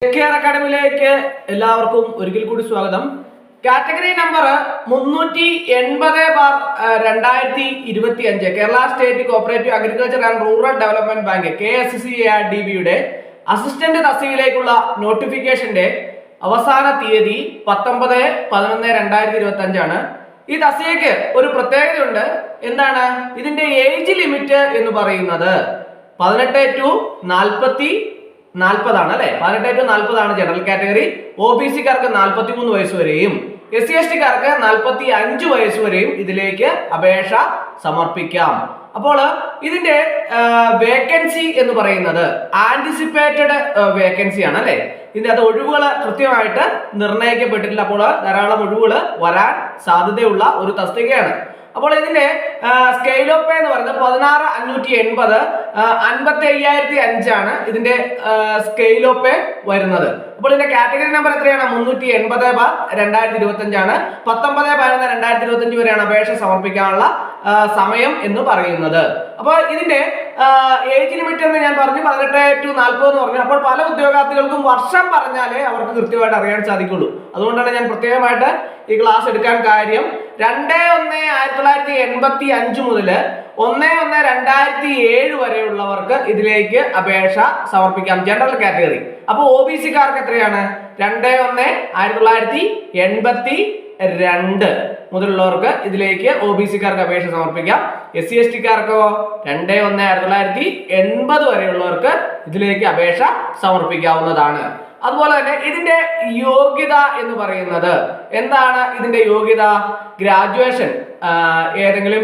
Care അക്കാഡമിയിലേക്ക് എല്ലാവർക്കും ഒരിക്കൽ കൂടി സ്വാഗതം. Category number 380/2025 Kerala state cooperative agriculture and rural development bank KSCADBയുടെ അസിസ്റ്റന്റ് തസ്തികയിലേക്കുള്ള നോട്ടിഫിക്കേഷന്റെ അവസാന തീയതി 19/11/2025 ആണ്. ഈ തസ്തികയ്ക്ക് ഒരു പ്രത്യേകതയുണ്ട്. എന്താണ് ഇതിന്റെ ഏജ് ലിമിറ്റ് എന്ന് പറയുന്നത്? 18 to 40 ആണ് അല്ലെ. 18 to 40 ആണ് ജനറൽ കാറ്റഗറി. OBC കാർക്ക് 43 വയസ്സ് വരെയും SC/ST കാർക്ക് 45 വയസ്സ് വരെയും ഇതിലേക്ക് അപേക്ഷ സമർപ്പിക്കാം. അപ്പോൾ ഇതിന്റെ വേക്കൻസി എന്ന് പറയുന്നത് ആന്റിസിപ്പേറ്റഡ് വേക്കൻസി ആണ് അല്ലെ. ഇതിന്റെ അത് ഒഴിവുകൾ കൃത്യമായിട്ട് നിർണ്ണയിക്കപ്പെട്ടിട്ടില്ല. അപ്പോൾ ധാരാളം ഒഴിവുകൾ വരാൻ സാധ്യതയുള്ള ഒരു തസ്തികയാണ്. അപ്പോൾ ഇതിന്റെ സ്കെയിൽ ഓഫ് പേ എന്ന് പറയുന്നത് 16,580 55,005 ആണ് ഇതിന്റെ സ്കെയിൽ ഓഫ് പേ വരുന്നത്. അപ്പോൾ ഇതിന്റെ കാറ്റഗറി നമ്പർ എത്രയാണ്? 380/2025 ആണ്. 19/11/2025 വരെയാണ് അപേക്ഷ സമർപ്പിക്കാനുള്ള സമയം എന്ന് പറയുന്നത്. അപ്പോൾ ഇതിന്റെ ഏജ് ലിമിറ്റ് എന്ന് ഞാൻ പറഞ്ഞു 18 to 40 എന്ന് പറഞ്ഞു. അപ്പോൾ പല ഉദ്യോഗാർത്ഥികൾക്കും വർഷം പറഞ്ഞാലേ അവർക്ക് കൃത്യമായിട്ട് അറിയാൻ സാധിക്കുള്ളൂ. അതുകൊണ്ടാണ് ഞാൻ പ്രത്യേകമായിട്ട് ഈ ക്ലാസ് എടുക്കാൻ കാര്യം. 2/1/1985 മുതൽ 1/1/2007 വരെയുള്ളവർക്ക് ഇതിലേക്ക് അപേക്ഷ സമർപ്പിക്കാം, ജനറൽ കാറ്റഗറി. അപ്പൊ OBC കാർക്ക് എത്രയാണ്? 2/1/1982 മുതലുള്ളവർക്ക് ഇതിലേക്ക് OBC കാർക്ക് അപേക്ഷ സമർപ്പിക്കാം. SC/ST കാർക്കോ 2/1/1980 വരെയുള്ളവർക്ക് ഇതിലേക്ക് അപേക്ഷ സമർപ്പിക്കാവുന്നതാണ്. അതുപോലെ തന്നെ ഇതിന്റെ യോഗ്യത എന്ന് പറയുന്നത് എന്താണ്? ഇതിന്റെ യോഗ്യത ഗ്രാജുവേഷൻ, ഏതെങ്കിലും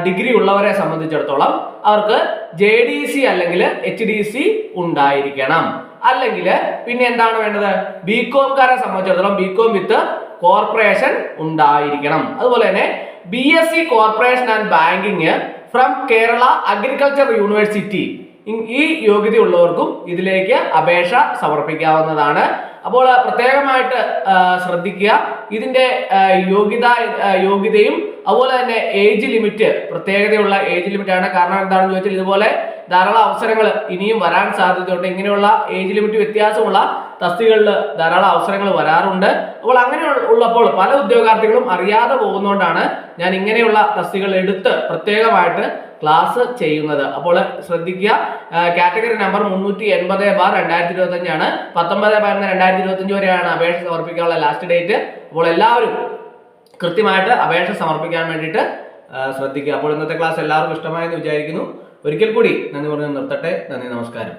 ഡിഗ്രി ഉള്ളവരെ സംബന്ധിച്ചിടത്തോളം അവർക്ക് JDC അല്ലെങ്കിൽ HDC ഉണ്ടായിരിക്കണം. അല്ലെങ്കിൽ പിന്നെ എന്താണ് വേണ്ടത്? BCom കാരെ സംബന്ധിച്ചിടത്തോളം BCom വിത്ത് കോർപ്പറേഷൻ ഉണ്ടായിരിക്കണം. അതുപോലെ തന്നെ BSc corporation and banking from Kerala agriculture university, ഈ യോഗ്യതയുള്ളവർക്കും ഇതിലേക്ക് അപേക്ഷ സമർപ്പിക്കാവുന്നതാണ്. അപ്പോൾ പ്രത്യേകമായിട്ട് ശ്രദ്ധിക്കുക. ഇതിന്റെ യോഗ്യതയും അതുപോലെ തന്നെ ഏജ് ലിമിറ്റ് പ്രത്യേകതയുള്ള ഏജ് ലിമിറ്റ് ആണ്. കാരണം എന്താണെന്ന് ചോദിച്ചാൽ ഇതുപോലെ ധാരാളം അവസരങ്ങൾ ഇനിയും വരാൻ സാധ്യതയുണ്ട്. ഇങ്ങനെയുള്ള ഏജ് ലിമിറ്റ് വ്യത്യാസമുള്ള തസ്തികകളിൽ ധാരാളം അവസരങ്ങൾ വരാറുണ്ട്. അപ്പോൾ അങ്ങനെ ഉള്ളപ്പോൾ പല ഉദ്യോഗാർത്ഥികളും അറിയാതെ പോകുന്നതുകൊണ്ടാണ് ഞാൻ ഇങ്ങനെയുള്ള തസ്തികകൾ എടുത്ത് പ്രത്യേകമായിട്ട് ക്ലാസ് ചെയ്യുന്നത്. അപ്പോൾ ശ്രദ്ധിക്കുക. കാറ്റഗറി നമ്പർ 380/2025 ആണ്. 19/11/2025 വരെയാണ് അപേക്ഷ സമർപ്പിക്കാനുള്ള ലാസ്റ്റ് ഡേറ്റ്. അപ്പോൾ എല്ലാവരും കൃത്യമായിട്ട് അപേക്ഷ സമർപ്പിക്കാൻ വേണ്ടിയിട്ട് ശ്രദ്ധിക്കുക. അപ്പോൾ ഇന്നത്തെ ക്ലാസ് എല്ലാവർക്കും ഇഷ്ടമായെന്ന് വിചാരിക്കുന്നു. ഒരിക്കൽ കൂടി നന്ദി പറഞ്ഞു നിർത്തട്ടെ. നന്ദി, നമസ്കാരം.